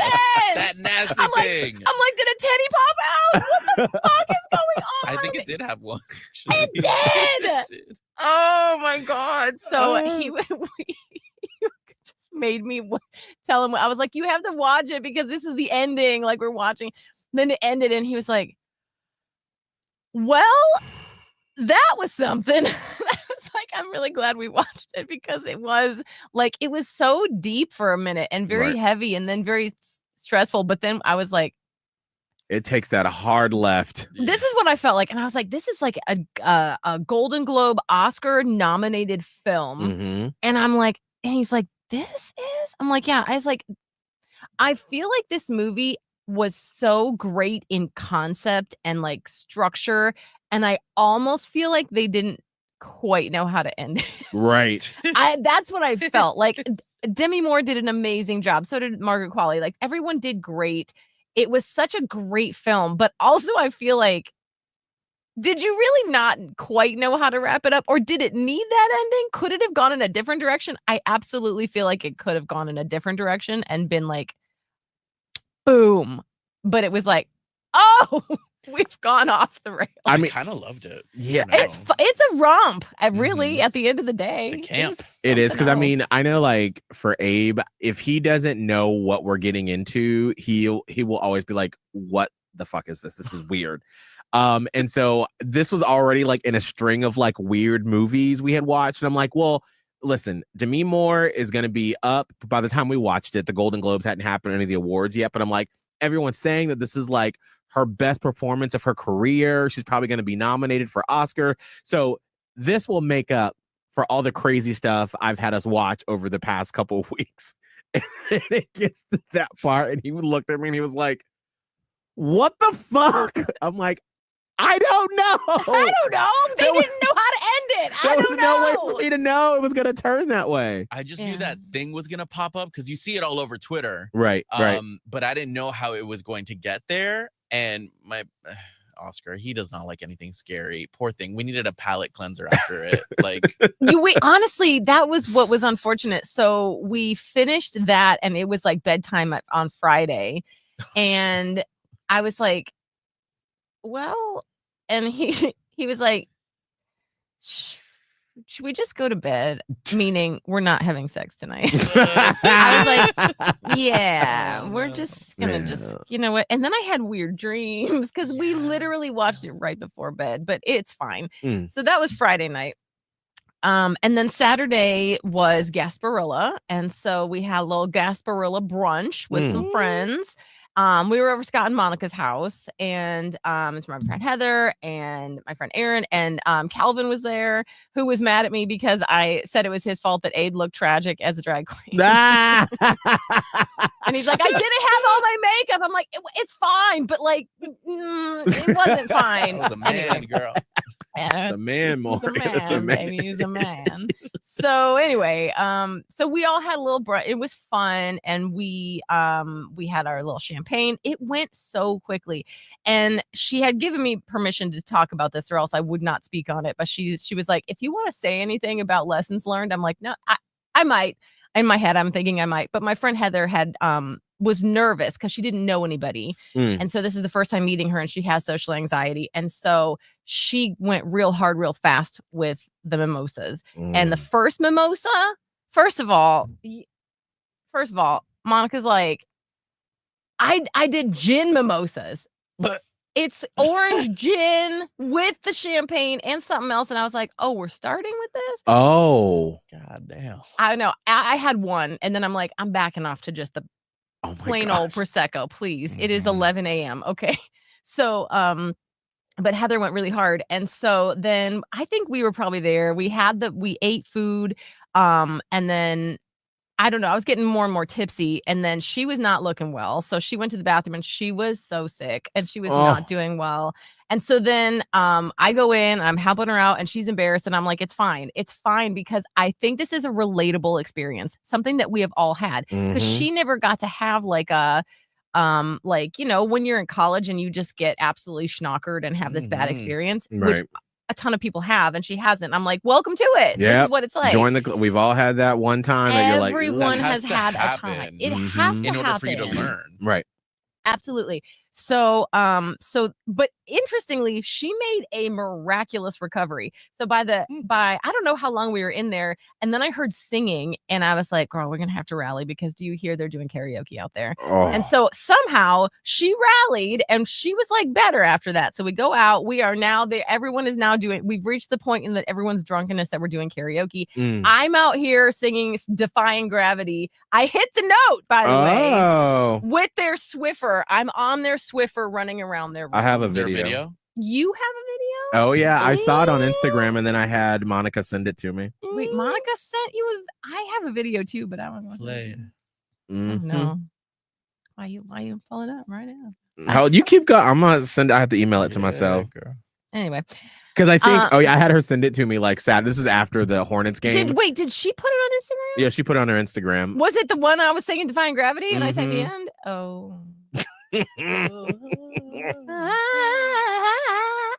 E: That nasty thing.
D: I'm like, did a titty pop out? What the fuck is going on?
E: I think it did have one.
D: It did.
E: It did.
D: Oh my god! So he just made me tell him. I was like, you have to watch it because this is the ending. Like, we're watching. Then it ended, and he was like, well, that was something. I was like, I'm really glad we watched it, because it was so deep for a minute and very heavy, and then very stressful. But then I was like,
C: it takes that hard left.
D: this is what I felt like. And I was like, this is like a Golden Globe Oscar nominated film.
C: Mm-hmm.
D: And I'm like, and he's like, this is? I'm like, yeah. I was like, I feel like this movie was so great in concept and like structure, and I almost feel like they didn't quite know how to end it.
C: Right.
D: That's what I felt like. Demi Moore did an amazing job. So did Margaret Qualley. Like everyone did great. It was such a great film, but also I feel like, did you really not quite know how to wrap it up, or did it need that ending? Could it have gone in a different direction? I absolutely feel like it could have gone in a different direction and been like, boom. But it was like, oh, we've gone off the rails.
C: I mean,
E: kind of loved it.
C: Yeah.
D: It's a romp. Really, at the end of the day,
E: It's a camp.
C: It is, because I
D: something
C: mean,
D: else.
C: I know, like, for Abe, if he doesn't know what we're getting into, he will always be like, what the fuck is this? This is weird. And so this was already like in a string of like weird movies we had watched, and I'm like, well, listen, Demi Moore is going to be up by the time we watched it. The Golden Globes hadn't happened, or any of the awards yet, but I'm like, everyone's saying that this is like her best performance of her career. She's probably going to be nominated for Oscar. So this will make up for all the crazy stuff I've had us watch over the past couple of weeks. And it gets to that part, and he looked at me and he was like, what the fuck? I'm like, I don't know.
D: I don't know. They
C: There was-
D: didn't know how to end it. I
C: There was
D: don't
C: no
D: know.
C: way for me to know it was going to turn that way.
E: I just knew
D: Yeah.
E: that thing was gonna pop up because you see it all over Twitter.
C: Right, right.
E: But I didn't know how it was going to get there. And my Oscar, he does not like anything scary. Poor thing. We needed a palate cleanser after it. Like,
D: Honestly, that was what was unfortunate. So we finished that, and it was like bedtime on Friday, and I was like, well, and he was like, should we just go to bed? Meaning we're not having sex tonight. I was like, yeah, we're just gonna just, you know what? And then I had weird dreams because we literally watched it right before bed, but it's fine.
C: Mm.
D: So that was Friday night. And then Saturday was Gasparilla. And so we had a little Gasparilla brunch with some friends. We were over Scott and Monica's house, and it's my friend Heather and my friend Aaron, and Kelvin was there, who was mad at me because I said it was his fault that Abe looked tragic as a drag queen.
C: Ah!
D: And he's like, I didn't have all my makeup. I'm like, it's fine, but like, it wasn't fine.
E: that was a man,
D: Anyway.
E: girl.
D: Yeah,
C: It's a man, more.
D: he's a man,
C: It's a man.
D: baby. He's a man. So anyway, so we all had a little it was fun, and we had our little champagne. It went so quickly, and she had given me permission to talk about this, or else I would not speak on it. But she was like, if you want to say anything about lessons learned, I'm like, no, I might. In my head, I'm thinking I might. But my friend Heather had was nervous because she didn't know anybody. And so this is the first time meeting her, and she has social anxiety. And so she went real hard, real fast with the mimosas. And the first mimosa, first of all, Monica's like, I did gin mimosas.
E: But
D: It's orange gin with the champagne and something else. And I was like, oh, we're starting with this?
C: Oh.
E: God damn.
D: I know. I had one, and then I'm like, I'm backing off to just the
C: Oh my
D: plain old
C: gosh.
D: Prosecco, please. It is 11 a.m. Okay. So, but Heather went really hard. And so then I think we were probably there. We ate food. And then I don't know, I was getting more and more tipsy, and then she was not looking well. So she went to the bathroom, and she was so sick, and she was not doing well. And so then I go in, I'm helping her out, and she's embarrassed, and I'm like, it's fine. It's fine, because I think this is a relatable experience, something that we have all had, because she never got to have like a like, you know, when you're in college and you just get absolutely schnockered and have this bad experience, which
C: Right.
D: a ton of people have, and she hasn't. I'm like, welcome to it. This
C: Yep.
D: is what it's like.
C: Join the. We've all had that one time that you're like,
D: Everyone
E: That
D: has
E: has to
D: had a
E: happen.
D: time. It has to
E: In order
D: happen.
E: for you to learn.
C: right.
D: Absolutely. So, but interestingly, she made a miraculous recovery. So by I don't know how long we were in there, and then I heard singing, and I was like, girl, we're gonna have to rally, because do you hear they're doing karaoke out there?
C: Oh.
D: And so somehow she rallied, and she was like better after that. So we go out. We are now there. Everyone is now doing. We've reached the point in that everyone's drunkenness that we're doing karaoke. I'm out here singing "Defying Gravity." I hit the note, by the way, with their Swiffer. I'm on their Swiffer running around their room.
C: I have a
E: Is there
C: video.
E: a video?
D: You have a video?
C: Oh yeah, I saw it on Instagram, and then I had Monica send it to me.
D: Wait, Monica sent you I have a video too, but I don't know.
E: Play.
D: Oh,
C: Mhm.
D: no. Why you pulling it up right now?
C: How you keep going? I'm gonna send. I have to email it to myself.
E: Girl.
D: Anyway,
C: Because I think, I had her send it to me like sad. This is after the Hornets game.
D: Did she put it on Instagram?
C: Yeah, she put it on her Instagram.
D: Was it the one I was singing Defying Gravity and I sang the
C: Mhm.
D: end? Oh.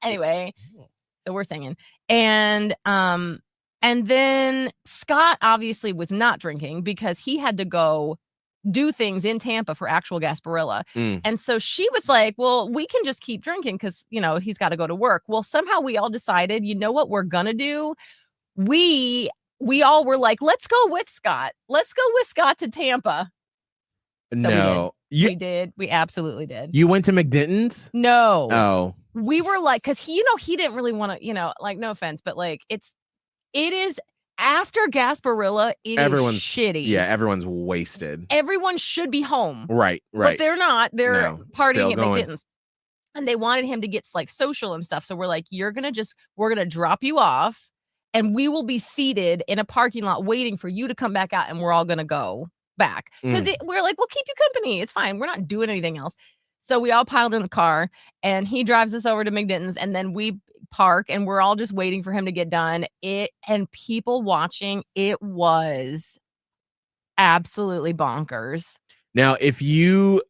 D: Anyway, so we're singing. And then Scott obviously was not drinking because he had to go do things in Tampa for actual Gasparilla. And so she was like, well, we can just keep drinking because, he's got to go to work. Well, somehow we all decided, you know what we're going to do? We all were like, let's go with Scott. Let's go with Scott to Tampa. So
C: No.
D: we did. We absolutely did.
C: You went to McDenton's?
D: No.
C: Oh.
D: We were like, because he didn't really want to, like, no offense, but like, it is after Gasparilla, everyone's is shitty.
C: Yeah, everyone's wasted.
D: Everyone should be home.
C: Right.
D: But they're not. They're partying at
C: going.
D: McDenton's. And they wanted him to get like social and stuff. So we're like, we're going to drop you off and we will be seated in a parking lot waiting for you to come back out and we're all going to go back. Because we're like, we'll keep you company. It's fine. We're not doing anything else. So we all piled in the car and he drives us over to McDenton's and then we park and we're all just waiting for him to get done. And people watching, it was absolutely bonkers.
C: Now, if you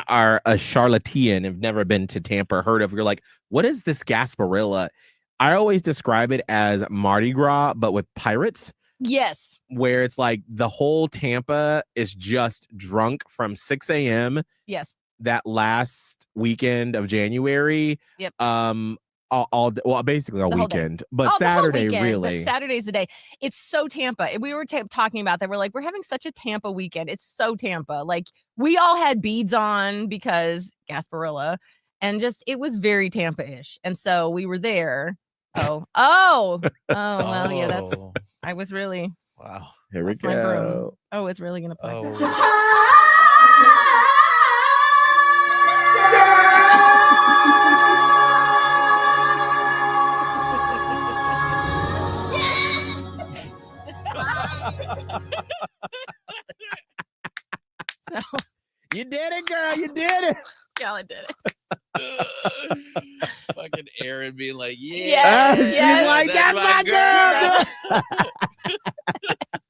C: are a charlatan, have never been to Tampa or heard of, you're like, what is this Gasparilla? I always describe it as Mardi Gras, but with pirates.
D: Yes.
C: Where it's like the whole Tampa is just drunk from 6 a.m.
D: Yes.
C: That last weekend of January.
D: Yep.
C: Basically all weekend, but
D: Saturday
C: weekend, really.
D: But Saturday's the day. It's so Tampa. We were talking about that. We're like, we're having such a Tampa weekend. It's so Tampa. Like we all had beads on because Gasparilla, and it was very Tampa-ish. And so we were there. Well, yeah. I was really.
E: Wow.
C: Here we go.
D: Oh, it's really gonna play. So
C: you did it, girl. You did it.
D: Yeah, I did it.
E: Fucking Aaron being like,
C: she's like, that's my girl.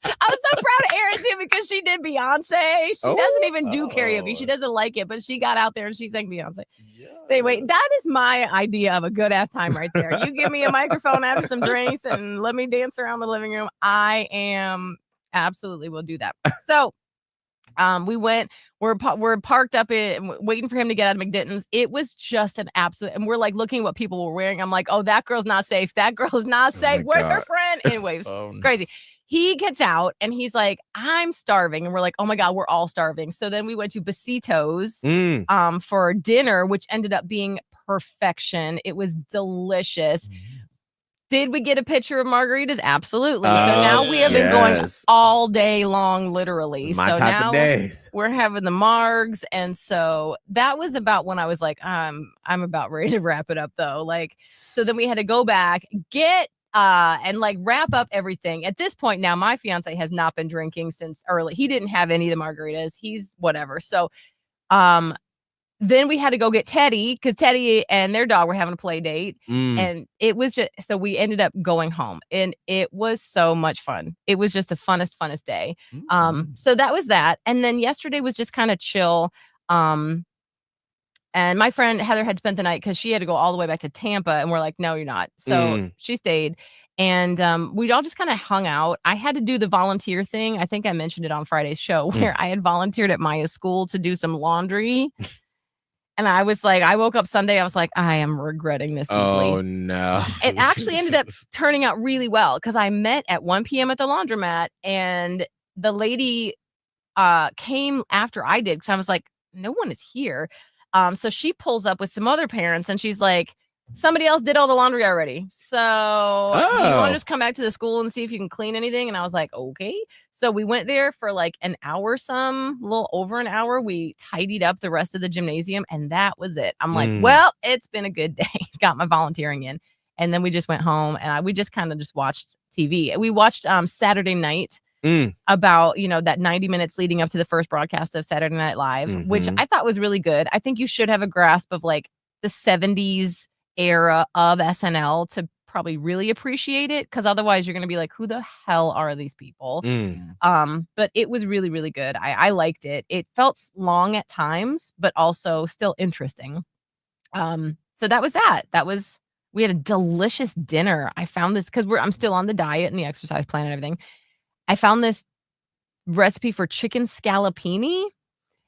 D: I was so proud of Erin too because she did Beyonce. She doesn't even do karaoke. She doesn't like it, but she got out there and she sang Beyonce.
E: Yes.
D: So anyway, that is my idea of a good ass time right there. You give me a microphone after some drinks and let me dance around the living room. I am absolutely will do that. So we went, we're parked up waiting for him to get out of McDenton's. It was just an absolute, and we're like looking at what people were wearing. I'm like, oh, that girl's not safe. That girl is not safe. Where's her friend? Anyway, it was crazy. He gets out and he's like, I'm starving. And we're like, oh my God, we're all starving. So then we went to Besitos for dinner, which ended up being perfection. It was delicious. Did we get a picture of margaritas? Absolutely. So now we have been going all day long, literally.
C: My
D: so
C: type
D: now
C: of days.
D: We're having the margs. And so that was about when I was like, I'm about ready to wrap it up though. Like, so then we had to go back, get and like wrap up everything. At this point now, my fiance has not been drinking since early. He didn't have any of the margaritas. He's whatever. So then we had to go get Teddy because Teddy and their dog were having a play date. And it was just, so we ended up going home and it was so much fun. It was just the funnest day. So that was that. And then yesterday was just kind of chill. And my friend Heather had spent the night because she had to go all the way back to Tampa. And we're like, no, you're not. So she stayed. And we all just kind of hung out. I had to do the volunteer thing. I think I mentioned it on Friday's show where I had volunteered at Maya's school to do some laundry. And I was like, I woke up Sunday. I was like, I am regretting this deeply.
C: Oh, no.
D: It actually ended up turning out really well because I met at 1 p.m. at the laundromat and the lady came after I did because I was like, no one is here. So she pulls up with some other parents and she's like, somebody else did all the laundry already. So do you want to just come back to the school and see if you can clean anything? And I was like, okay. So we went there for like an hour, a little over an hour. We tidied up the rest of the gymnasium and that was it. I'm like, well, it's been a good day. Got my volunteering in. And then we just went home and we just kind of just watched TV. We watched Saturday Night about, that 90 minutes leading up to the first broadcast of Saturday Night Live, which I thought was really good. I think you should have a grasp of like the 70s era of SNL to probably really appreciate it, because otherwise you're going to be like, who the hell are these people? But it was really, really good. I liked it. It felt long at times, but also still interesting. So that was that. We had a delicious dinner. I found this because I'm still on the diet and the exercise plan and everything. I found this recipe for chicken scallopini.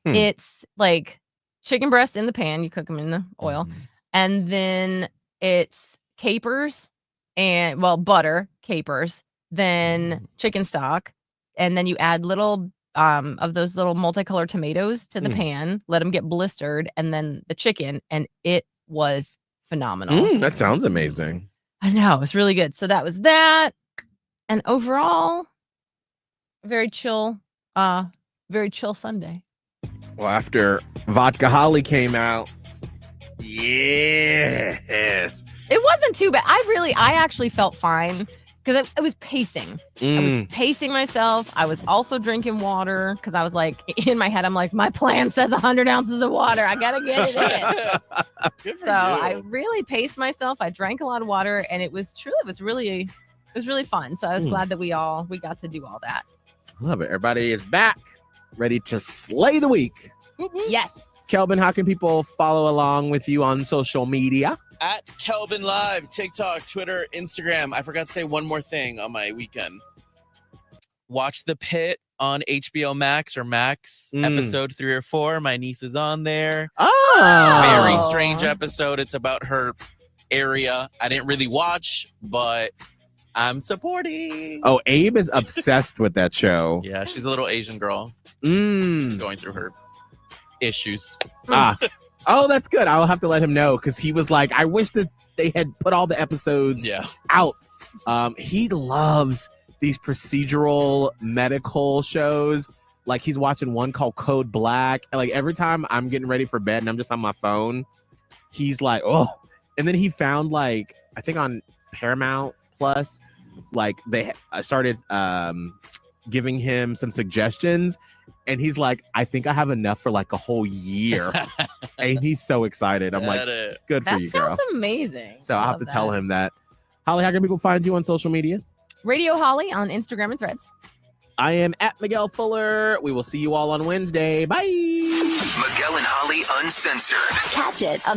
D: It's like chicken breast in the pan. You cook them in the oil. And then it's capers and, butter, capers, then chicken stock. And then you add little of those little multicolored tomatoes to the pan, let them get blistered, and then the chicken. And it was phenomenal.
C: That sounds amazing.
D: I know. It was really good. So that was that. And overall, very chill Sunday.
C: Well, after Vodka Holly came out, yes,
D: it wasn't too bad. I actually felt fine because I was pacing. I was pacing myself. I was also drinking water because I was like, in my head, I'm like, my plan says 100 ounces of water. I gotta get it in. So I really paced myself. I drank a lot of water, and it was really fun. So I was glad that we got to do all that.
C: Love it. Everybody is back, ready to slay the week.
D: Yes.
C: Kelbin, how can people follow along with you on social media?
E: At Kelbin Live, TikTok, Twitter, Instagram. I forgot to say one more thing on my weekend. Watch The Pit on HBO Max or Max, episode 3 or 4. My niece is on there.
C: Oh.
E: Very strange episode. It's about her area. I didn't really watch, but I'm supporting.
C: Oh, Abe is obsessed with that show.
E: Yeah, she's a little Asian girl going through her issues.
C: Oh, that's good. I'll have to let him know, because he was like, I wish that they had put all the episodes out. He loves these procedural medical shows. Like, he's watching one called Code Black. And like, every time I'm getting ready for bed and I'm just on my phone, he's like, oh. And then he found, like, I think on Paramount Plus, like, they started giving him some suggestions. And he's like, I think I have enough for like a whole year. And he's so excited. I'm like, good for you, girl.
D: That sounds amazing.
C: So I'll have to tell him that. Holly, how can people find you on social media?
D: Radio Holly on Instagram and Threads.
C: I am at Miguel Fuller. We will see you all on Wednesday. Bye.
A: Miguel and Holly Uncensored.
B: Catch it on